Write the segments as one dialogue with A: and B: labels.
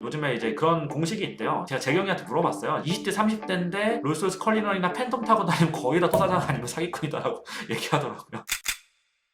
A: 요즘에 이제 그런 공식이 있대요. 제가 재경이한테 물어봤어요. 20대, 30대인데 롤스로이스 컬리넌이나 팬텀 타고 다니면 거의 다 토사장 아니면 사기꾼이다라고 얘기하더라고요.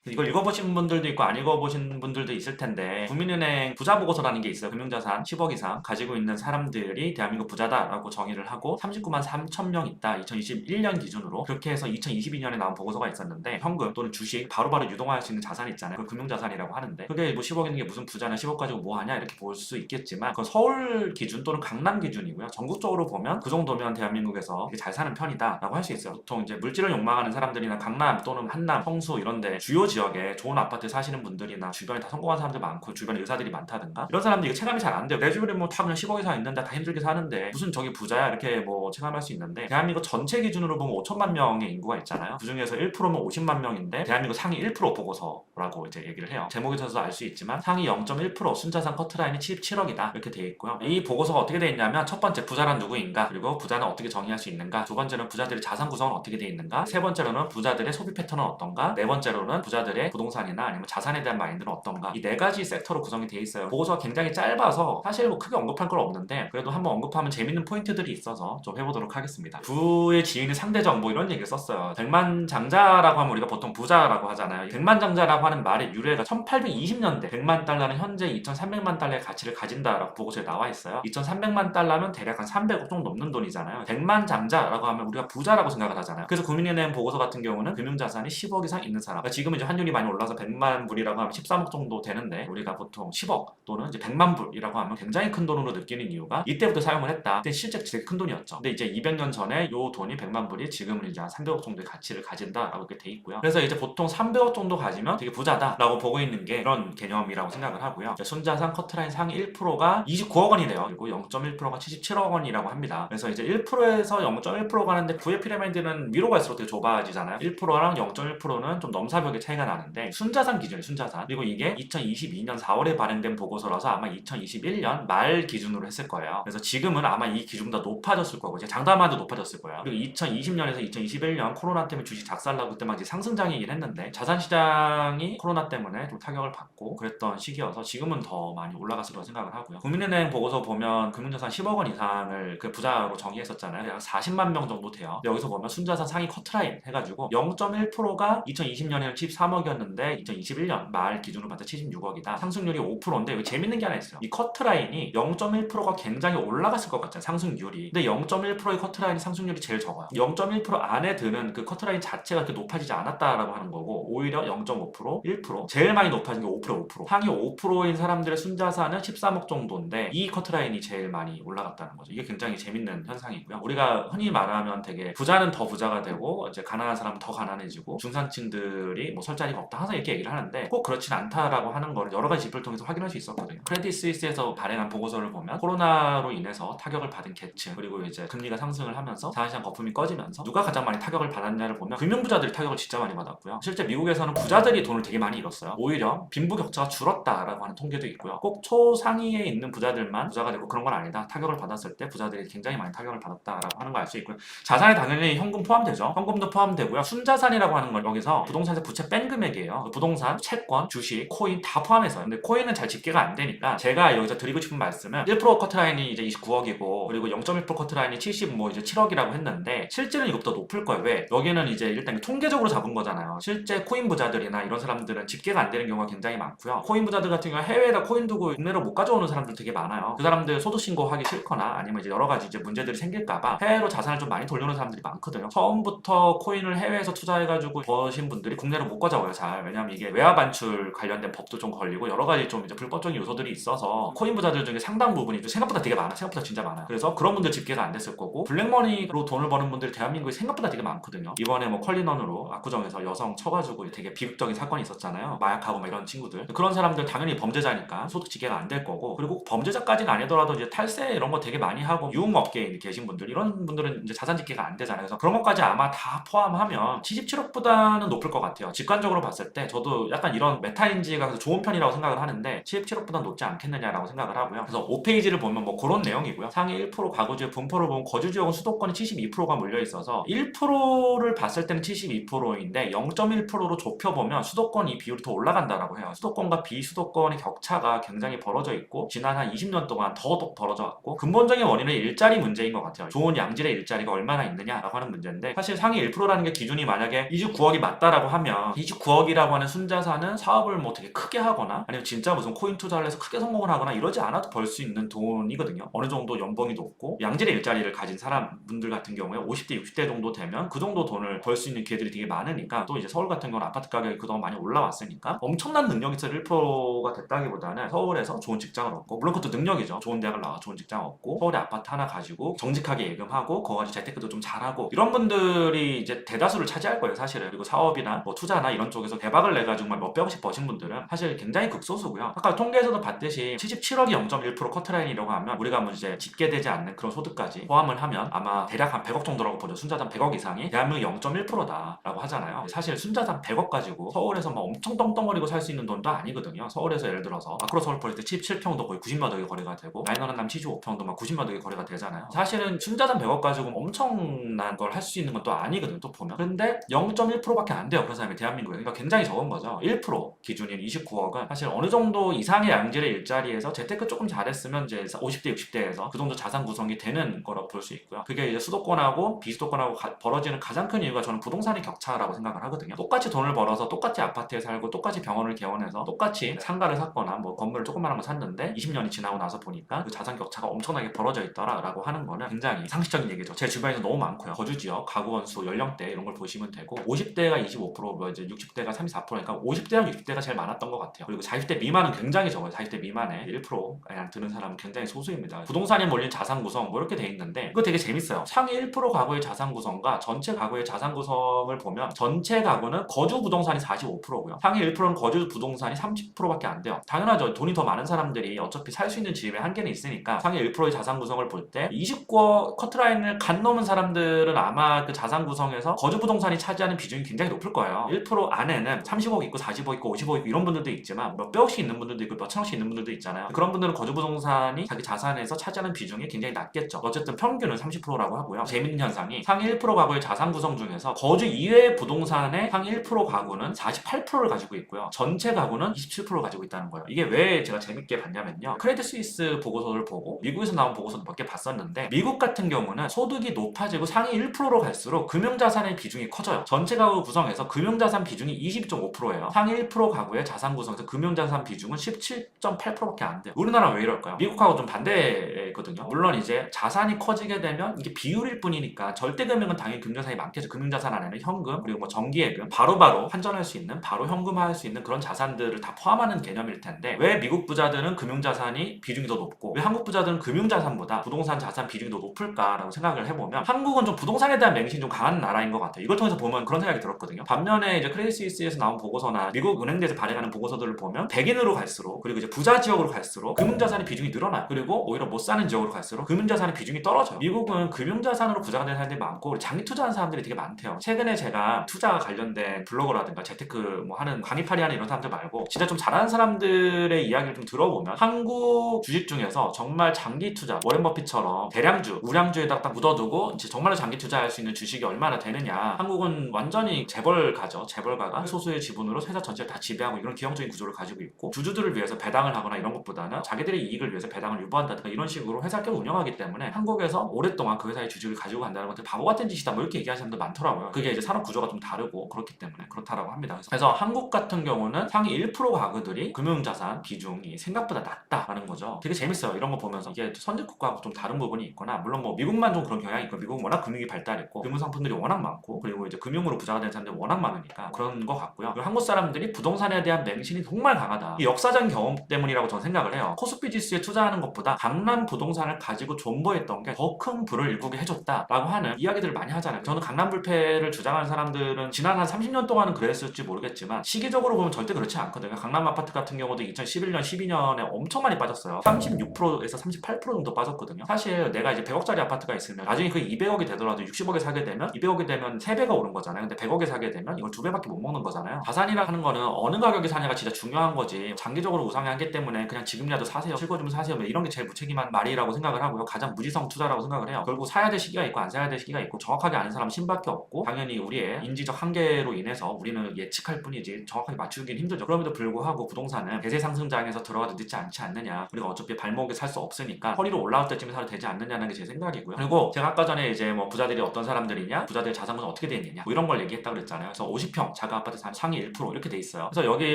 A: 이걸 읽어보신 분들도 있고 안 읽어보신 분들도 있을 텐데, 국민은행 부자 보고서라는 게 있어요. 금융자산 10억 이상 가지고 있는 사람들이 대한민국 부자다라고 정의를 하고 39만 3천 명 있다. 2021년 기준으로. 그렇게 해서 2022년에 나온 보고서가 있었는데, 현금 또는 주식 바로바로 유동할 수 있는 자산 있잖아요. 그걸 금융자산이라고 하는데, 그게 뭐 10억 있는 게 무슨 부자냐, 10억 가지고 뭐 하냐 이렇게 볼 수 있겠지만, 그건 서울 기준 또는 강남 기준이고요. 전국적으로 보면 그 정도면 대한민국에서 되게 잘 사는 편이다라고 할 수 있어요. 보통 이제 물질을 욕망하는 사람들이나 강남 또는 한남, 성수 이런데 주요 지역에 좋은 아파트 사시는 분들이나 주변에 다 성공한 사람들 많고 주변에 의사들이 많다든가 이런 사람들이 이거 체감이 잘 안 돼요. 내 주변에 뭐 다 그냥 10억 이상 있는데 다 힘들게 사는데 무슨 저기 부자야 이렇게 뭐 체감할 수 있는데, 대한민국 전체 기준으로 보면 5천만 명의 인구가 있잖아요. 그 중에서 1%면 50만 명인데 대한민국 상위 1% 보고서라고 이제 얘기를 해요. 제목에서도 알 수 있지만 상위 0.1% 순자산 커트라인이 77억이다 이렇게 돼 있고요. 이 보고서가 어떻게 돼 있냐면, 첫 번째 부자란 누구인가, 그리고 부자는 어떻게 정의할 수 있는가, 두 번째는 부자들의 자산 구성은 어떻게 돼 있는가, 세 번째로는 부자들의 소비 패턴은 어떤가, 네 번째로는 부자들의 부동산이나 아니면 자산에 대한 마인드는 어떤가. 이 네 가지 섹터로 구성이 돼 있어요. 보고서가 굉장히 짧아서 사실 뭐 크게 언급할 건 없는데, 그래도 한번 언급하면 재밌는 포인트들이 있어서 좀 해보도록 하겠습니다. 부의 지인이 상대적 뭐 이런 얘기를 썼어요. 백만장자라고 하면 우리가 보통 부자라고 하잖아요. 백만장자라고 하는 말의 유래가 1820년대, 100만 달러는 현재 2300만 달러의 가치를 가진다라고 보고서에 나와 있어요. 2300만 달러면 대략 한 300억 정도 넘는 돈이잖아요. 100만장자라고 하면 우리가 부자라고 생각을 하잖아요. 그래서 국민은행 보고서 같은 경우는 금융자산이 10억 이상 있는 사람, 그러니까 지금은 이제 환율이 많이 올라서 100만 불이라고 하면 13억 정도 되는데, 우리가 보통 10억 또는 이제 100만 불이라고 하면 굉장히 큰 돈으로 느끼는 이유가 이때부터 사용을 했다. 그때 실제 되게 큰 돈이었죠. 근데 이제 200년 전에 요 돈이 100만 불이 지금은 이제 한 300억 정도의 가치를 가진다라고 이렇게 돼 있고요. 그래서 이제 보통 300억 정도 가지면 되게 부자다라고 보고 있는 게 그런 개념이라고 생각을 하고요. 순자산 커트라인 상위 1%가 29억 원이래요. 그리고 0.1%가 77억 원이라고 합니다. 그래서 이제 1%에서 0.1% 가는데 부의 피라미드는 위로 갈수록 되게 좁아지잖아요. 1%랑 0.1%는 좀 넘사벽의 차이가 나는데, 순자산 기준이에요. 순자산. 그리고 이게 2022년 4월에 발행된 보고서라서 아마 2021년 말 기준으로 했을 거예요. 그래서 지금은 아마 이 기준보다 높아졌을 거고, 이제 장담한도 높아졌을 거예요. 그리고 2020년에서 2021년 코로나 때문에 주식 작살나고 그때 막 이제 상승장이긴 했는데, 자산시장이 코로나 때문에 좀 타격을 받고 그랬던 시기여서 지금은 더 많이 올라갔을 거라고 생각을 하고요. 국민은행 보고서 보면 금융자산 10억 원 이상을 그 부자로 정의했었잖아요. 약 40만 명 정도 돼요. 근데 여기서 보면 순자산 상위 커트라인 해가지고 0.1%가 2020년에는 73억이었는데 2021년 말 기준으로 봤을 때 76억이다. 상승률이 5%인데 여기 재밌는 게 하나 있어요. 이 커트라인이 0.1%가 굉장히 올라갔을 것 같잖아요. 상승률이. 근데 0.1%의 커트라인이 상승률이 제일 적어요. 0.1% 안에 드는 그 커트라인 자체가 그렇게 높아지지 않았다라고 하는 거고, 오히려 0.5%, 1%, 제일 많이 높아진 게 5%. 상위 5%인 사람들의 순자산은 13억 정도인데 이 커트라인이 제일 많이 올라갔다는 거죠. 이게 굉장히 재밌는 현상이고요. 우리가 흔히 말하면 되게 부자는 더 부자가 되고 이제 가난한 사람은 더 가난해지고 중산층들이 뭐 설 자리가 없다 항상 이렇게 얘기를 하는데, 꼭 그렇진 않다라고 하는 거를 여러 가지 지표를 통해서 확인할 수 있었거든요. 크레딧 스위스에서 발행한 보고서를 보면 코로나로 인해서 타격을 받은 계층, 그리고 이제 금리가 상승을 하면서 자산시장 거품이 꺼지면서 누가 가장 많이 타격을 받았냐를 보면 금융부자들이 타격을 진짜 많이 받았고요. 실제 미국에서는 부자들이 돈을 되게 많이 잃었어요. 오히려 빈부격차가 줄었다라고 하는 통계도 있고요. 꼭 초상위에 있는 부자들만 부자가 되고 그런 건 아니다. 타격을 받았을 때 부자들이 굉장히 많이 타격을 받았다라고 하는 걸 알 수 있고요. 자산에 당연히 현금 포함되죠. 현금도 포함되고요. 순자산이라고 하는 건 여기서 부동산에서 부채 뺀 금액이에요. 부동산, 채권, 주식, 코인 다 포함해서요. 근데 코인은 잘 집계가 안 되니까 제가 여기서 드리고 싶은 말씀은 1% 커트라인이 이제 29억이고 그리고 0.1% 커트라인이 70 뭐 이제 7억이라고 했는데, 실제는 이것보다 높을 거예요. 왜? 여기는 이제 일단 통계적으로 잡은 거잖아요. 실제 코인 부자들이나 이런 사람들은 집계가 안 되는 경우가 굉장히 많고요. 코인 부자들 같은 경우는 해외에다 코인 두고 국내로 못 가져오는 사람들 되게 많아요. 그 사람들 소득 신고하기 싫거나 아니면 이제 여러 가지 이제 문제들이 생길까봐 해외로 자산을 좀 많이 돌려놓은 사람들이 많거든요. 처음부터 코인을 해외에서 투자해가지고 버신 분들이 국내로 못 가져와요, 잘. 왜냐면 이게 외화 반출 관련된 법도 좀 걸리고 여러 가지 좀 이제 불법적인 요소들이 있어서 코인 부자들 중에 상당 부분이 생각보다 되게 많아. 생각보다 진짜 많아요. 그래서 그런 분들 집계가 안 됐을 거고, 블랙머니로 돈을 버는 분들이 대한민국에 생각보다 되게 많거든요. 이번에 뭐 컬리넌으로 압구정에서 여성 쳐가지고 되게 비극적인 사건이 있었잖아요. 마약하고 막 이런 친구들. 그런 사람들 당연히 범죄자니까 소득 집계가 안 될 거고, 그리고 범죄자까지는 아니더라도 이제 탈세 이런 거 되게 많이 하고 유흥업계에 계신 분들, 이런 분들은 이제 자산 집계가 안 되잖아요. 그래서 그런 것까지 아마 다 포함하면 77억보다는 높을 것 같아요. 직관적 객관적으로 봤을 때 저도 약간 이런 메타인지가 그래서 좋은 편이라고 생각을 하는데 77억보다 높지 않겠느냐라고 생각을 하고요. 그래서 5페이지를 보면 뭐 그런 내용이고요. 상위 1% 가구주의 분포를 보면 거주지역은 수도권이 72%가 몰려 있어서 1%를 봤을 때는 72%인데 0.1%로 좁혀보면 수도권 이 비율이 더 올라간다라고 해요. 수도권과 비수도권의 격차가 굉장히 벌어져 있고 지난 한 20년 동안 더더욱 벌어져 왔고 근본적인 원인은 일자리 문제인 것 같아요. 좋은 양질의 일자리가 얼마나 있느냐라고 하는 문제인데 사실 상위 1%라는 게 기준이 만약에 29억이 맞다라고 하면 29억이라고 하는 순자산은 사업을 뭐 되게 크게 하거나 아니면 진짜 무슨 코인 투자를 해서 크게 성공을 하거나 이러지 않아도 벌 수 있는 돈이거든요. 어느 정도 연봉이 높고 양질의 일자리를 가진 사람분들 같은 경우에 50대 60대 정도 되면 그 정도 돈을 벌 수 있는 기회들이 되게 많으니까 또 이제 서울 같은 경우는 아파트 가격이 그동안 많이 올라왔으니까 엄청난 능력이 있어 1%가 됐다기보다는 서울에서 좋은 직장을 얻고 물론 그것도 능력이죠. 좋은 대학을 나와 좋은 직장 얻고 서울에 아파트 하나 가지고 정직하게 예금하고 거기서 재테크도 좀 잘하고 이런 분들이 이제 대다수를 차지할 거예요 사실은. 그리고 사업이나 뭐 투자나 이런 쪽에서 대박을 내가지고 막 몇백억씩 버신 분들은 사실 굉장히 극소수고요. 아까 통계에서도 봤듯이 77억이 0.1% 커트라인이라고 하면 우리가 뭐 이제 집계되지 않는 그런 소득까지 포함을 하면 아마 대략 한 100억 정도라고 보죠. 순자산 100억 이상이 대한민국 0.1%다라고 하잖아요. 사실 순자산 100억 가지고 서울에서 막 엄청 떵떵거리고 살 수 있는 돈도 아니거든요. 서울에서 예를 들어서 마크로 서울포레스트 77평도 거의 90만 억이 거래가 되고 마이너한 75평도 막 90만 억이 거래가 되잖아요. 사실은 순자산 100억 가지고 엄청난 걸 할 수 있는 건 또 아니거든요. 또 보면. 근데 0.1%밖에 안 돼요. 그런 사람이 대한민국에. 그러니까 굉장히 적은 거죠. 1% 기준인 29억은 사실 어느 정도 이상의 양질의 일자리에서 재테크 조금 잘했으면 이제 50대 60대에서 그 정도 자산 구성이 되는 거라고 볼 수 있고요. 그게 이제 수도권하고 비수도권하고 벌어지는 가장 큰 이유가 저는 부동산의 격차라고 생각을 하거든요. 똑같이 돈을 벌어서 똑같이 아파트에 살고 똑같이 병원을 개원해서 똑같이 상가를 샀거나 뭐 건물을 조그마한 거 샀는데 20년이 지나고 나서 보니까 그 자산 격차가 엄청나게 벌어져 있더라라고 하는 거는 굉장히 상식적인 얘기죠. 제 주변에서 너무 많고요. 거주지역, 가구 원수, 연령대 이런 걸 보시면 되고 50대가 25%, 뭐 이제 60대가 34%니까 50대랑 60대가 제일 많았던 것 같아요. 그리고 40대 미만은 굉장히 적어요. 40대 미만에 1% 그냥 드는 사람은 굉장히 소수입니다. 부동산에 몰린 자산 구성 뭐 이렇게 돼 있는데 이거 되게 재밌어요. 상위 1% 가구의 자산 구성과 전체 가구의 자산 구성을 보면 전체 가구는 거주 부동산이 45%고요. 상위 1%는 거주 부동산이 30%밖에 안 돼요. 당연하죠. 돈이 더 많은 사람들이 어차피 살 수 있는 집에 한계는 있으니까 상위 1%의 자산 구성을 볼 때 29억 커트라인을 간 넘은 사람들은 아마 그 자산 구성에서 거주 부동산이 차지하는 비중이 굉장히 높을 거예요. 1% 안에는 30억 있고 40억 있고 50억 있고 이런 분들도 있지만 몇백억씩 있는 분들도 있고 몇천억씩 있는 분들도 있잖아요. 그런 분들은 거주 부동산이 자기 자산에서 차지하는 비중이 굉장히 낮겠죠. 어쨌든 평균은 30%라고 하고요. 재밌는 현상이 상위 1% 가구의 자산 구성 중에서 거주 이외의 부동산의 상위 1% 가구는 48%를 가지고 있고요. 전체 가구는 27%를 가지고 있다는 거예요. 이게 왜 제가 재밌게 봤냐면요. 크레딧 스위스 보고서를 보고 미국에서 나온 보고서도 몇 개 봤었는데 미국 같은 경우는 소득이 높아지고 상위 1%로 갈수록 금융자산의 비중이 커져요. 전체 가구 구성에서 금융자산 비중이 20.5%예요. 상위 1% 가구의 자산 구성에서 금융자산 비중은 17.8%밖에 안 돼요. 우리나라는 왜 이럴까요? 미국하고 좀 반대거든요. 물론 이제 자산이 커지게 되면 이게 비율일 뿐이니까 절대 금융은 당연히 금융자산이 많겠죠. 금융자산 안에는 현금 그리고 뭐 정기예금 바로바로 환전할 수 있는 바로 현금화할 수 있는 그런 자산들을 다 포함하는 개념일 텐데 왜 미국 부자들은 금융자산이 비중이 더 높고 왜 한국 부자들은 금융자산보다 부동산 자산 비중이 더 높을까라고 생각을 해보면 한국은 좀 부동산에 대한 맹신이 좀 강한 나라인 것 같아요. 이걸 통해서 보면 그런 생각이 들었거든요. 반면에 이제 크레딧 스위스에서 나온 보고서나 미국 은행대에서 발행하는 보고서들을 보면 백인으로 갈수록 그리고 이제 부자 지역으로 갈수록 금융자산의 비중이 늘어나요. 그리고 오히려 못 사는 지역으로 갈수록 금융자산의 비중이 떨어져요. 미국은 금융자산으로 부자가 되는 사람들이 많고 장기 투자하는 사람들이 되게 많대요. 최근에 제가 투자 관련된 블로거라든가 재테크 뭐 하는 강의파리 하는 이런 사람들 말고 진짜 좀 잘하는 사람들의 이야기를 좀 들어보면 한국 주식 중에서 정말 장기 투자 워렌 버핏처럼 대량주, 우량주에다 딱 묻어두고 이제 정말로 장기 투자할 수 있는 주식이 얼마나 되느냐. 한국은 완전히 재벌가죠. 재벌가가 소수의 지분으로 회사 전체를 다 지배하고 이런 기형적인 구조를 가지고 있고 주주들을 위해서 배당을 하거나 이런 것보다는 자기들의 이익을 위해서 배당을 유보한다든가 이런 식으로 회사를 계속 운영하기 때문에 한국에서 오랫동안 그 회사의 주식을 가지고 간다는 것들 바보 같은 짓이다 뭐 이렇게 얘기하시는 분들 많더라고요. 그게 이제 산업 구조가 좀 다르고 그렇기 때문에 그렇다라고 합니다. 그래서 한국 같은 경우는 상위 1% 가구들이 금융자산 비중이 생각보다 낮다라는 거죠. 되게 재밌어요. 이런 거 보면서 이게 선진국가하고 좀 다른 부분이 있거나 물론 뭐 미국만 좀 그런 경향이 있고 미국은 워낙 금융이 발달했고 금융 상품들이 워낙 많고 그리고 이제 금융으로 부자가 된 사람들이 워낙 많으니까 그런 거 같고요. 그리고 한국 사람들이 부동산에 대한 맹신이 정말 강하다. 이 역사적인 경험 때문이라고 저는 생각을 해요. 코스피 지수에 투자하는 것보다 강남 부동산을 가지고 존버했던 게 더 큰 부를 일구게 해줬다라고 하는 이야기들을 많이 하잖아요. 저는 강남 불패를 주장하는 사람들은 지난 한 30년 동안은 그랬을지 모르겠지만 시기적으로 보면 절대 그렇지 않거든요. 강남 아파트 같은 경우도 2011년, 12년에 엄청 많이 빠졌어요. 36%에서 38% 정도 빠졌거든요. 사실 내가 이제 100억짜리 아파트가 있으면 나중에 그 200억이 되더라도 60억에 사게 되면 200억이 되면 3배가 오른 거잖아요. 근데 100억에 사게 되면 이걸 2배밖에 못 먹는 거잖아요. 자산이라 하는 거는 어느 가격에 사냐가 진짜 중요한 거지. 장기적으로 우상향하기 때문에 그냥 지금이라도 사세요, 실거주면 사세요, 뭐 이런 게 제일 무책임한 말이라고 생각을 하고요. 가장 무지성 투자라고 생각을 해요. 결국 사야 될 시기가 있고 안 사야 될 시기가 있고 정확하게 아는 사람은 신밖에 없고 당연히 우리의 인지적 한계로 인해서 우리는 예측할 뿐이지 정확하게 맞추기는 힘들죠. 그럼에도 불구하고 부동산은 대세 상승장에서 들어가도 늦지 않지 않느냐. 그리고 어차피 발목에 살 수 없으니까 허리로 올라올 때쯤에 사도 되지 않느냐는 게 제 생각이고요. 그리고 제가 아까 전에 이제 뭐 부자들이 어떤 사람들이냐, 부자들의 자산은 어떻게 돼 있느냐, 뭐 이런 걸 얘기했다 그랬잖아요. 그래서 50평 작은 아파트 상위 1% 이렇게 돼 있어요. 그래서 여기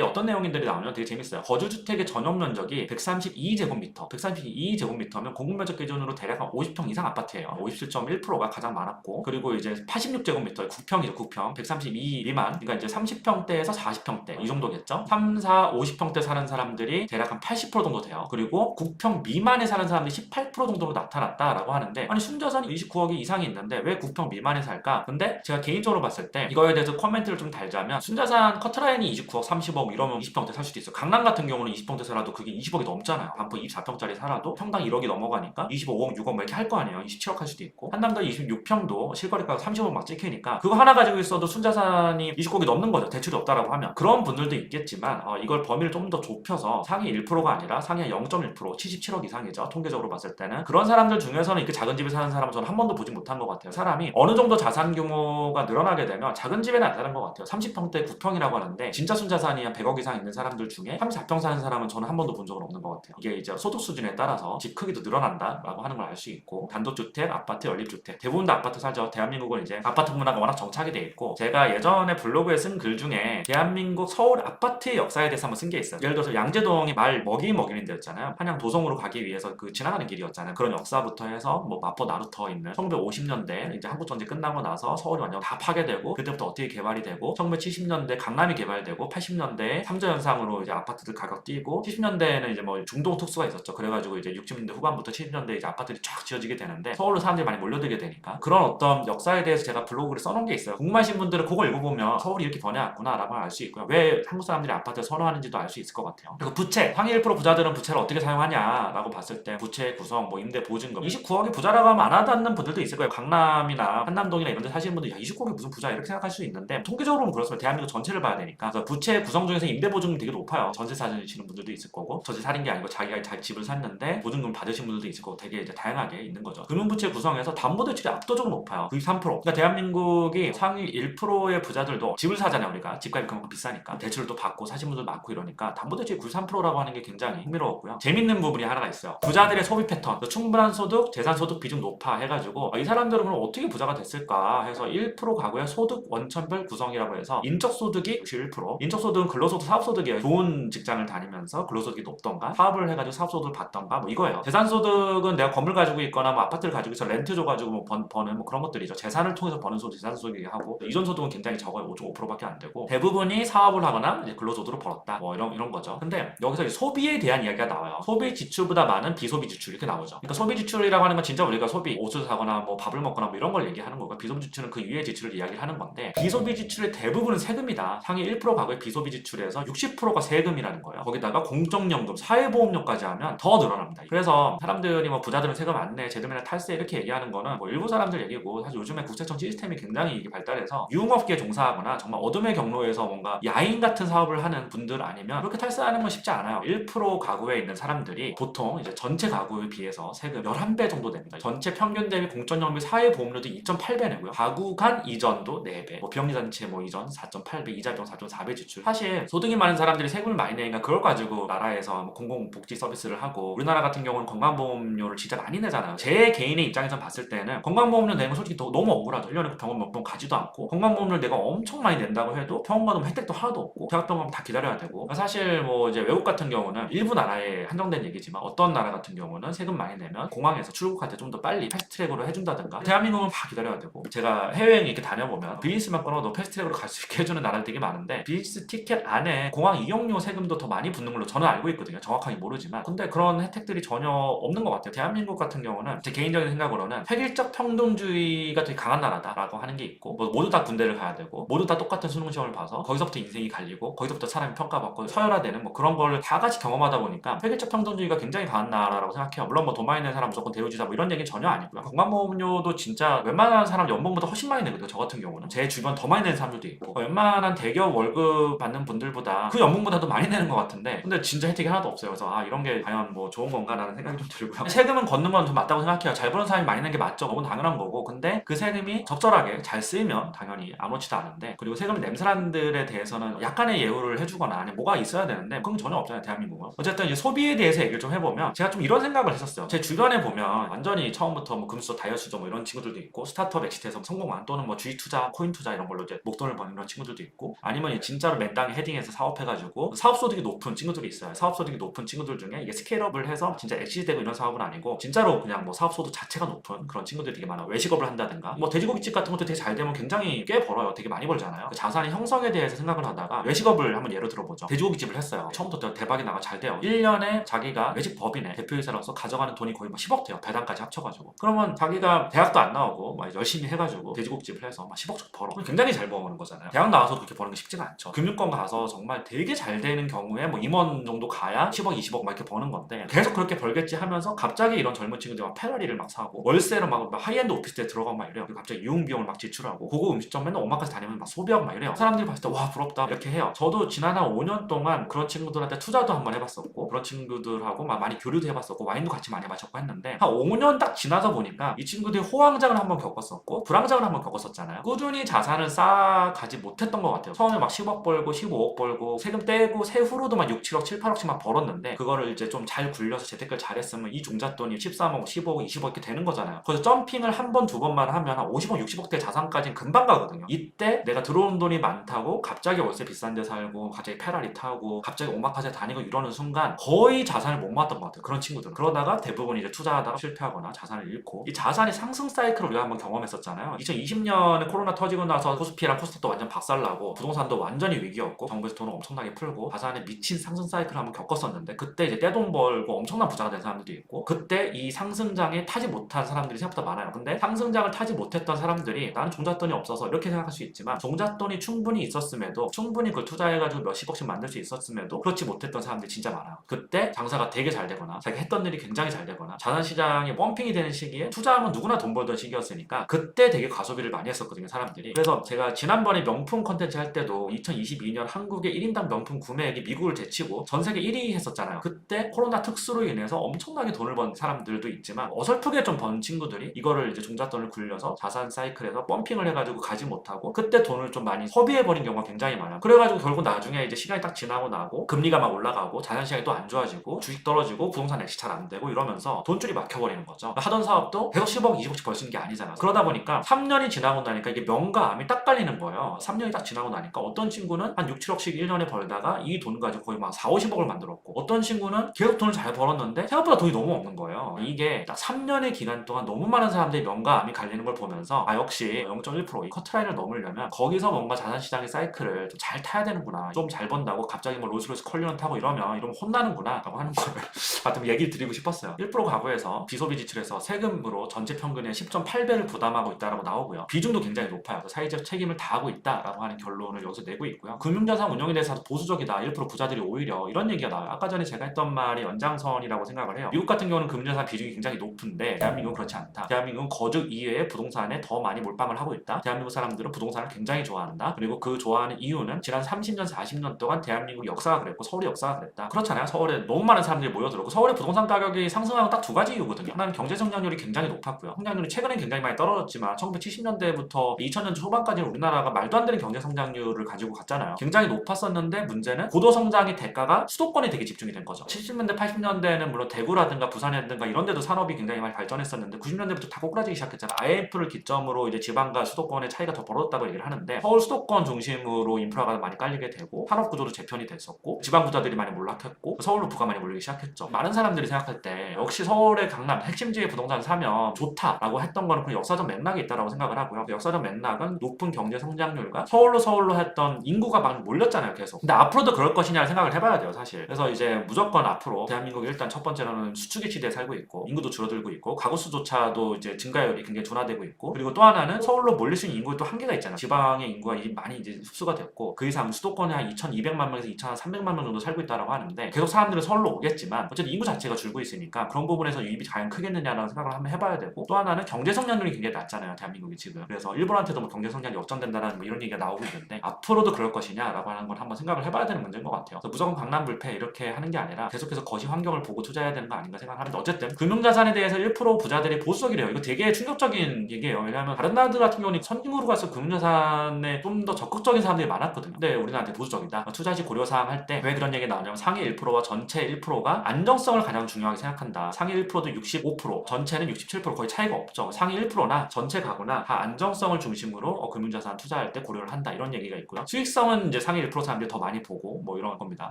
A: 어떤 내용들이 나오면 되게 재밌어요. 거주주택의 전용 면적이 132제곱미터, 132제곱미터면 공급면적 기준으로 대략 한 50평 이상 아파트예요. 57.1%가 가장 많았고, 그리고 이제 86제곱미터, 9평이죠, 9평. 132 미만, 그러니까 이제 30평대에서 40평대 이 정도겠죠. 3, 4, 50평대 사는 사람들이 대략 한 80% 정도 돼요. 그리고 9평 미만에 사는 사람들이 18% 정도로 나타났다라고 하는데, 아니 순자산이 29억이 이상이 있는데 왜 9평 미만에 살까? 근데 제가 개인적으로 봤을 때 이거에 대해서 코멘트를 좀 달자면, 순자산 커트라인이 29억, 30억 이러면 20평대 살 수도 있어요. 강남 같은 경우는 20평대 살아도 그게 20억이 넘잖아요. 반포 24평짜리 살아도 평당 1억이 넘어가니까 25억, 6억 뭐 이렇게 할 거 아니에요. 27억 할 수도 있고, 한남도 26평도 실거래가가 30억 막 찍히니까 그거 하나 가지고 있어도 순자산이 20억이 넘는 거죠. 대출이 없다라고 하면. 그런 분들도 있겠지만 이걸 범위를 좀 더 좁혀서 상위 1%가 아니라 상위 0.1%, 77억 이상이죠. 통계적으로 봤을 때는. 그런 사람들 중에서는 이렇게 작은 집에 사는 사람은 저는 한 번도 보지 못한 것 같아요. 사람이 어느 정도 자산 규모가 늘어나게 되면 작은 집에는 안 사는 것 같아요. 30평대 9평이라고 하는데 진짜 순자산이 한 100억 이상 있는 사람들 중에 34평 사는 사람은 저는 한 번도 본 적은 없는 것 같아요. 이게 이제 소득 수준에 따라서 집 크기도 늘어난다라고 하는 걸 알 수 있고, 단독주택, 아파트, 연립주택 대부분 다 아파트 살죠. 대한민국은 이제 아파트 문화가 워낙 정착이 돼 있고, 제가 예전에 블로그에 쓴 글 중에 대한민국 서울 아파트의 역사에 대해서 한번 쓴 게 있어요. 예를 들어서 양재동이 말 먹이는 데였잖아요. 한양 도성으로 가기 위해서 그 지나가는 길이었잖아요. 그런 역사부터 해서 뭐 마포 나루터 있는 1950년대 이제 한국전쟁 끝나고 나서 서울이 완전 다 파괴되고, 그때부터 어떻게 개발이 되고, 1970년대 강남이 개발되고, 80년대에 3자 현상으로 이제 아파트들 가격 뛰고, 70년대에는 이제 뭐 중동 특수가 있었죠. 그래가지고 이제 60년대 후반부터 70년대 이제 아파트들이 쫙 지어지게 되는데 서울로 사람들이 많이 몰려들게 되니까 그런 어떤 역사에 대해서 제가 블로그를 써놓은 게 있어요. 궁금하신 분들은 그거 읽어보면 서울이 이렇게 변해왔구나 라고 알 수 있고요. 왜 한국 사람들이 아파트를 선호하는지도 알 수 있을 것 같아요. 그리고 부채, 상위 1% 부자들은 부채를 어떻게 사용하냐 라고 봤을 때 부채 구성, 뭐 임대 보증금, 29억이 부자라고 하면 안 와닿는 분들도 있을 거예요. 강남이나 한남동이나 이런 데 사시는 분들이 29억이 무슨 부자 이렇게 생각할 수 있는데, 통계적으로는 그렇습니다. 대한민국 전체를 봐야 되니까. 그래서 부채 구성 중에서 임대 보증금이 되게 높아요. 전세 사시는 분들도 있을 거고, 전세 살인 게 아니고 자기가 자기 집을 샀는데 보증금 받으신 분들도 있을 거고, 되게 이제 다양하게 있는 거죠. 금융부채 구성에서 담보대출이 압도적으로 높아요. 93%. 그러니까 대한민국이 상위 1%의 부자들도 집을 사잖아요. 우리가 집값이 그만큼 비싸니까 대출을 또 받고 사신 분들 많고 이러니까 담보대출이 93%라고 하는 게 굉장히 흥미로웠고요. 재밌는 부분이 하나가 있어요. 부자들의 소비 패턴, 충분한 소득, 재산소득 비중 높아 해가지고 이 사람들은 그럼 어떻게 부자가 됐을까 해서 1% 가구의 소득 원천별 구성이라고 해서 인적소득이 61%, 인적소득은 근로소득, 사업소득이에요. 좋은 직장을 다니면서 근로소득이 높던가 사업을 해가지고 사업소득을 받던가 뭐 이거예요. 재산소득은 내가 건물 가지고 있거나 뭐 아파트를 가지고 있어 렌트 줘가지고 뭐 버는 뭐 그런 것들이죠. 재산을 통해서 버는 소득, 재산소득이 하고, 이전소득은 굉장히 적어요. 5%밖에 안 되고, 대부분이 사업을 하거나 이제 근로소득으로 벌었다 뭐 이런 거죠. 근데 여기서 소비에 대한 이야기가 나와요. 소비 지출보다 많은 비소비 지출 이렇게 나오죠. 그러니까 소비 지출이라고 하는 건 진짜 우리가 소비, 옷을 사거나 뭐 밥을 먹거나 뭐 이런 걸 얘기하는 거고, 비소비 지출은 그 위의 지출을 이야기하는 건데, 비소비 지출의 대부분은 세금이다. 상위 1% 가구의 비소비 지출에서 60%가 세금이라는 거예요. 거기다가 공적연금, 사회보험료까지 하면 더 늘어납니다. 그래서 사람들이 뭐 부자들은 세금 안 내, 제도면에 탈세 이렇게 얘기하는 거는 뭐 일부 사람들 얘기고, 사실 요즘에 국세청 시스템이 굉장히 이게 발달해서 유흥업계에 종사하거나 정말 어둠의 경로에서 뭔가 야인 같은 사업을 하는 분들 아니면 그렇게 탈세하는 건 쉽지 않아요. 1% 가구에 있는 사람들이 보통 이제 전체 가구에 비해서 세금 11배 정도 됩니다. 전체 평균 대비 공적연금비, 사회보험료도 2.8배 내고요. 가구 간 이전도 4배, 뭐 비영리단체 뭐 이전 4.8배, 이자 비용 4.4배 지출. 사실 소득이 많은 사람들이 세금을 많이 내니까 그걸 가지고 나라에서 뭐 공공복지 서비스를 하고, 우리나라 같은 경우는 건강보험료를 진짜 많이 내잖아요. 제 개인의 입장에서 봤을 때는 건강보험료 내는 건 솔직히 너무 억울하죠. 1년에 병원 몇 번 가지도 않고, 건강보험료를 내가 엄청 많이 낸다고 해도 병원 가면 혜택도 하나도 없고, 대학병원 가면 다 기다려야 되고. 사실 뭐 이제 외국 같은 경우는 일부 나라에 한정된 얘기지만 어떤 나라 같은 경우는 세금 많이 내면 공항에서 출국할 때 좀 더 빨리 패스트트랙으로 해준다든가, 대한민국은 다 기다려야 되고. 제가 해외여행 이렇게 다녀보면 비즈니스만 끊어도 패스트트랙으로 갈 수 있게 해주는 나라들 되게 많은데, 비즈니스 티켓 안에 공항 이용료 세금도 더 많이 붙는 걸로 저는 알고 있거든요. 정확하게 모르지만. 근데 그런 혜택들이 전혀 없는 것 같아요. 대한민국 같은 경우는 제 개인적인 생각으로는 획일적 평등주의가 되게 강한 나라다라고 하는 게 있고, 뭐 모두 다 군대를 가야 되고, 모두 다 똑같은 수능 시험을 봐서 거기서부터 인생이 갈리고, 거기서부터 사람이 평가받고 서열화되는 뭐 그런 걸 다 같이 경험하다 보니까 획일적 평등주의가 굉장히 강한 나라라고 생각해요. 물론 뭐 돈 많이 내는 사람 무조건 대우주자 뭐 이런 얘기는 전혀 아니고요. 건강보험료도 진짜 웬만한 사람 연봉보다 훨씬 많이 내거든요. 저 같은 경우는 제 주변 더 많이 내는 사람들도 있고, 되고 웬만한 대기업 월급 받는 분들보다 그 연봉보다도 많이 내는 것 같은데 근데 진짜 혜택이 하나도 없어요. 그래서 이런 게 과연 뭐 좋은 건가라는 생각이 좀 들고요. 세금은 걷는 건 좀 맞다고 생각해요. 잘 버는 사람이 많이 내는 게 맞죠. 그건 당연한 거고 근데 그 세금이 적절하게 잘 쓰이면 당연히 아무렇지도 않은데 그리고 세금을 낸 사람들에 대해서는 약간의 예우를 해주거나 아니면 뭐가 있어야 되는데 그건 전혀 없잖아요. 대한민국은. 어쨌든 이제 소비에 대해서 얘기를 좀 해보면 제가 좀 이런 생각을 했었어요. 제 주변에 보면 완전히 처음부터 뭐 금수저 다이어트죠 뭐 이런 친구들도 있고 스타트업 엑시트에서 성공한 또는 뭐 주식 투자 코인 투자 이런 걸로 이제 목돈을 버는 이런 친구들도 있고 아니면 진짜로 맨땅에 헤딩해서 사업해가지고 사업소득이 높은 친구들이 있어요. 사업소득이 높은 친구들 중에 이게 스케일업을 해서 진짜 엑시트되고 이런 사업은 아니고 진짜로 그냥 뭐 사업소득 자체가 높은 그런 친구들이 되게 많아요. 외식업을 한다든가 뭐 돼지고기집 같은 것도 되게 잘 되면 굉장히 꽤 벌어요. 되게 많이 벌잖아요. 그 자산의 형성에 대해서 생각을 하다가 외식업을 한번 예로 들어보죠. 돼지고기집을 했어요. 처음부터 대박이 나가 잘 돼요. 1년에 자기가 외식법인의 대표이사로서 가져가는 돈이 거의 막 10억 돼요. 배당까지 합쳐가지고. 그러면 자기가 대학도 안 나오고 막 열심히 해가지고 돼지고기집을 해서 막 10억씩 벌어. 굉장히 잘 버는 거잖아요. 대학 나와서 그렇게 버는 게 쉽지가 않죠. 금융권 가서 정말 되게 잘 되는 경우에 뭐 임원 정도 가야 10억, 20억 막 이렇게 버는 건데 계속 그렇게 벌겠지 하면서 갑자기 이런 젊은 친구들이 막 페라리를 막 사고 월세로 막 하이엔드 오피스텔 들어가고 막 이래요. 그리고 갑자기 유흥비용을 막 지출하고 고급 음식점 맨날 오마카세 다니면 막 소비하고 막 이래요. 사람들이 봤을 때 와 부럽다 이렇게 해요. 저도 지난 한 5년 동안 그런 친구들한테 투자도 한번 해봤었고 그런 친구들하고 막 많이 교류도 해봤었고 와인도 같이 많이 마셨고 했는데 한 5년 딱 지나서 보니까 이 친구들이 호황장을 한번 겪었었고 불황장을 한번 겪었었잖아요. 꾸준히 자산을 쌓아가지 못했던 것 같아요. 처음에 막 10억 벌고 15억 벌고 세금 떼고 세후로도 막 6, 7억, 7, 8억씩 막 벌었는데 그거를 이제 좀 잘 굴려서 재테크를 잘했으면 이 종잣돈이 13억, 15억, 20억 이렇게 되는 거잖아요. 그래서 점핑을 한 번, 두 번만 하면 한 50억, 60억대 자산까지는 금방 가거든요. 이때 내가 들어온 돈이 많다고 갑자기 월세 비싼 데 살고 갑자기 페라리 타고 갑자기 오마카세 다니고 이러는 순간 거의 자산을 못 모았던 것 같아요. 그런 친구들은. 그러다가 대부분 이제 투자하다가 실패하거나 자산을 잃고 이 자산의 상승 사이클을 우리가 한번 경험했었잖아요. 2020년에 코로나 터지고 나서 코스피랑 코스닥도 완전 박살나고 부동산도 완전히 위기였고 정부에서 돈을 엄청나게 풀고 자산에 미친 상승 사이클을 한번 겪었었는데 그때 이제 떼돈 벌고 엄청난 부자가 된 사람들도 있고 그때 이 상승장에 타지 못한 사람들이 생각보다 많아요. 근데 상승장을 타지 못했던 사람들이 나는 종잣돈이 없어서 이렇게 생각할 수 있지만 종잣돈이 충분히 있었음에도 충분히 그걸 투자해가지고 몇십억씩 만들 수 있었음에도 그렇지 못했던 사람들이 진짜 많아요. 그때 장사가 되게 잘 되거나 자기가 했던 일이 굉장히 잘 되거나 자산시장이 펌핑이 되는 시기에 투자하면 누구나 돈 벌던 시기였으니까 그때 되게 과소비를 많이 했었거든요 사람들이. 그래서 제가 지난번에 명품 컨텐츠 할 때도 2022년 한국의 1인당 명품 구매액이 미국을 제치고 전 세계 1위 했었잖아요. 그때 코로나 특수로 인해서 엄청나게 돈을 번 사람들도 있지만 어설프게 좀 번 친구들이 이거를 이제 종잣돈을 굴려서 자산 사이클에서 펌핑을 해가지고 가지 못하고 그때 돈을 좀 많이 허비해버린 경우가 굉장히 많아요. 그래가지고 결국 나중에 이제 시간이 딱 지나고 나고 금리가 막 올라가고 자산시장이 또 안 좋아지고 주식 떨어지고 부동산 액시 잘 안 되고 이러면서 돈줄이 막혀버리는 거죠. 하던 사업도 계속 10억, 20억씩 벌 수 있는 게 아니잖아. 그러다 보니까 3년이 지나고 나니까 이게 명가암이 딱 깔리는 거예요. 3년이 딱 지나고 나니까 어떤 친구는 한 6, 7억씩 1년에 벌다가 이 돈 가지고 거의 막 4, 50억을 만들었고 어떤 친구는 계속 돈을 잘 벌었는데 생각보다 돈이 너무 없는 거예요. 이게 딱 3년의 기간 동안 너무 많은 사람들이 명가암이 갈리는 걸 보면서 역시 0.1% 이 커트라인을 넘으려면 거기서 뭔가 자산시장의 사이클을 좀 잘 타야 되는구나. 좀 잘 번다고 갑자기 뭐 롤스로이스 컬리넌 타고 이러면 혼나는구나 라고 하는 거를 하여튼 얘기를 드리고 싶었어요. 1% 가구에서 비소비 지출에서 세금으로 전체 평균의 10.8배를 부담하고 있다고 나오고요. 비중도 굉장히 높아요. 사회적 책임을 다하고 있다라고 하는 결론을 여기서 내고 있고요. 금융자산 운영에 대해서도 보수적이다. 1% 부자들이 오히려 이런 얘기가 나와요. 아까 전에 제가 했던 말이 연장선이라고 생각을 해요. 미국 같은 경우는 금융자산 비중이 굉장히 높은데 대한민국은 그렇지 않다. 대한민국은 거주 이외에 부동산에 더 많이 몰빵을 하고 있다. 대한민국 사람들은 부동산을 굉장히 좋아한다. 그리고 그 좋아하는 이유는 지난 30년, 40년 동안 대한민국 역사가 그랬고 서울의 역사가 그랬다. 그렇잖아요. 서울에 너무 많은 사람들이 모여들었고 서울의 부동산 가격이 상승하는 딱 두 가지 이유거든요. 하나는 경제 성장률이 굉장히 높았고요. 성장률이 최근에 굉장히 많이 떨어졌지만 1970년대부터 2000년대 초반까지는 우리나라가 말도 안 되는 경제 성장률을 가지고 갔잖아요. 굉장히 높았었는데 문제는 고도 성장의 대가가 수도권에 되게 집중이 된 거죠. 70년대, 80년대에는 물론 대구라든가 부산이라든가 이런 데도 산업이 굉장히 많이 발전했었는데 90년대부터 다 꼬꾸라지기 시작했잖아요. IMF를 기점으로 이제 지방과 수도권의 차이가 더 벌어졌다고 얘기를 하는데 서울 수도권 중심으로 인프라가 많이 깔리게 되고 산업 구조도 재편이 됐었고 지방 부자들이 많이 몰락했고 서울로 부가 많이 몰리기 시작했죠. 많은 사람들이 생각할 때 역시 서울의 강남 핵심지의 부동산 사면 좋다라고 했던 거는 그 역사적 맥락이 있다라고 생각을 하고요. 그 역사적 맥락은 높은 경제 성장률과 서울로 했던 인구가 막 몰렸잖아요, 계속. 근데 앞으로도 그럴 것이냐를 생각을 해봐야 돼요, 사실. 그래서 이제 무조건 앞으로 대한민국이 일단 첫 번째로는 수축의 시대에 살고 있고 인구도 줄어들고 있고 가구 수조차도 이제 증가율이 굉장히 둔화되고 있고 그리고 또 하나는 서울로 몰릴 수 있는 인구의 또 한계가 있잖아요. 지방의 인구가 많이 이제 흡수가 됐고 그 이상 수도권에 한 2,200만 명에서 2,300만 명 정도 살고 있다고 하는데 계속 사람들은 서울로 오겠지만 어쨌든 인구 자체가 줄고 있으니까 그런 부분에서 유입이 과연 크겠느냐라는 생각을 한번 해봐야 되고 또 하나는 경제 성장률이 굉장히 낮잖아요, 대한민국이 지금. 그래서 일본한테도 뭐 경제 성장이 역전된다는 뭐 이런 이런 얘기가 나오고 있는데 앞으로도 그럴 것이냐라고 하는 걸 한번 생각을 해봐야 되는 문제인 것 같아요. 그래서 무조건 강남불패 이렇게 하는 게 아니라 계속해서 거시 환경을 보고 투자해야 되는 거 아닌가 생각하는데 어쨌든 금융자산에 대해서 1% 부자들이 보수적이래요. 이거 되게 충격적인 얘기예요. 왜냐하면 다른 나라들 같은 경우는 선진국으로 가서 금융자산에 좀 더 적극적인 사람들이 많았거든요. 근데 우리나라한테 보수적이다. 투자시 고려사항 할 때 왜 그런 얘기 나오냐면 상위 1%와 전체 1%가 안정성을 가장 중요하게 생각한다. 상위 1%도 65%, 전체는 67% 거의 차이가 없죠. 상위 1%나 전체 가구나 다 안정성을 중심으로 금융자산 투자할 때 고려를 한다. 이런 얘기가 있고요. 수익성은 이제 상위 1% 사람들이 더 많이 보고 뭐 이런 겁니다.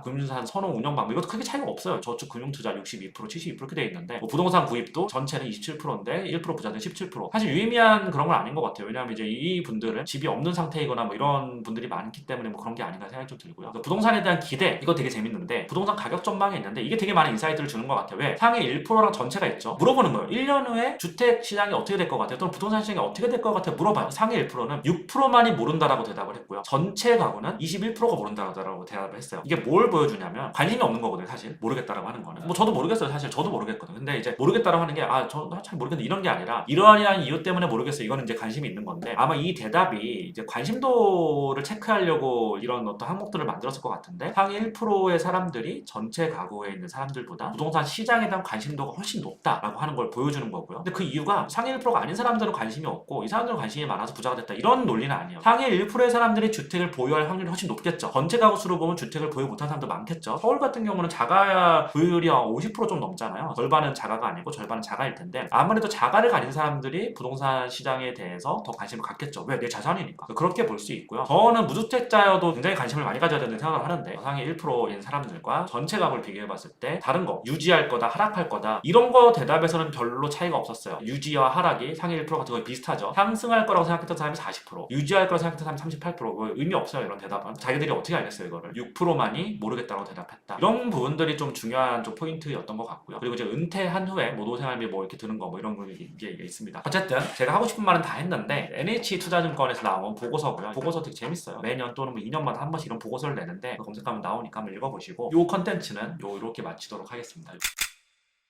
A: 금융자산 선호 운영 방법 이것도 크게 차이가 없어요. 저축 금융투자 62%, 72% 이렇게 돼 있는데 뭐 부동산 구입도 전체는 27%인데 1% 부자들 17%. 사실 유의미한 그런 건 아닌 것 같아요. 왜냐하면 이제 이 분들은 집이 없는 상태이거나 뭐 이런 분들이 많기 때문에 뭐 그런 게 아닌가 생각이 좀 들고요. 부동산에 대한 기대 이거 되게 재밌는데 부동산 가격 전망이 있는데 이게 되게 많은 인사이트를 주는 것 같아요. 왜? 상위 1%랑 전체가 있죠. 물어보는 거예요. 1년 후에 주택 시장이 어떻게 될 것 같아요? 또는 부동산 시장이 어떻게 될 것 같아요? 물어봐요. 상위 1%는 6%만이 모른다라고 대답을 했고요. 전체 가구는 21%가 모른다라고 대답을 했어요. 이게 뭘 보여주냐면 관심이 없는 거거든요. 사실 모르겠다라고 하는 거는 뭐 저도 모르겠어요. 사실 저도 모르겠거든요. 근데 이제 모르겠다라고 하는 게 저 잘 모르겠는데 이런 게 아니라 이러한 이유 때문에 모르겠어요. 이거는 이제 관심이 있는 건데 아마 이 대답이 이제 관심도를 체크하려고 이런 어떤 항목들을 만들었을 것 같은데 상위 1%의 사람들이 전체 가구에 있는 사람들보다 부동산 시장에 대한 관심도가 훨씬 높다라고 하는 걸 보여주는 거고요. 근데 그 이유가 상위 1%가 아닌 사람들은 관심이 없고 이 사람들은 관심이 많아서 부자가 됐다 이런 논리는 아니에요. 상위 1%의 사람들이 주택을 보유할 확률이 훨씬 높겠죠. 전체 가구 수로 보면 주택을 보유 못한 사람도 많겠죠. 서울 같은 경우는 자가 보유율이 50% 좀 넘잖아요. 절반은 자가가 아니고 절반은 자가일 텐데 아무래도 자가를 가진 사람들이 부동산 시장에 대해서 더 관심을 갖겠죠. 왜? 내 자산이니까. 그렇게 볼 수 있고요. 저는 무주택자여도 굉장히 관심을 많이 가져야 된다고 생각을 하는데 상위 1%인 사람들과 전체 가구를 비교해봤을 때 다른 거 유지할 거다 하락할 거다 이런 거 대답에서는 별로 차이가 없었어요. 유지와 하락이 상위 1%가 거의 비슷하죠. 상승할 거라고 생각했던 사람이 40%, 유지할 거라고 생각했던 사람이 38%. 뭐 의미 없어요 이런 대답은. 자기들이 어떻게 알겠어요 이거를. 6%만이 모르겠다고 대답했다. 이런 부분들이 좀 중요한 좀 포인트였던 것 같고요. 그리고 이제 은퇴한 후에 뭐 노생활비 뭐 이렇게 드는 거 뭐 이런 게 있습니다. 어쨌든 제가 하고 싶은 말은 다 했는데 NH투자증권에서 나온 보고서고요. 보고서 되게 재밌어요. 매년 또는 뭐 2년마다 한 번씩 이런 보고서를 내는데 검색하면 나오니까 한번 읽어보시고 이 컨텐츠는 이렇게 마치도록 하겠습니다.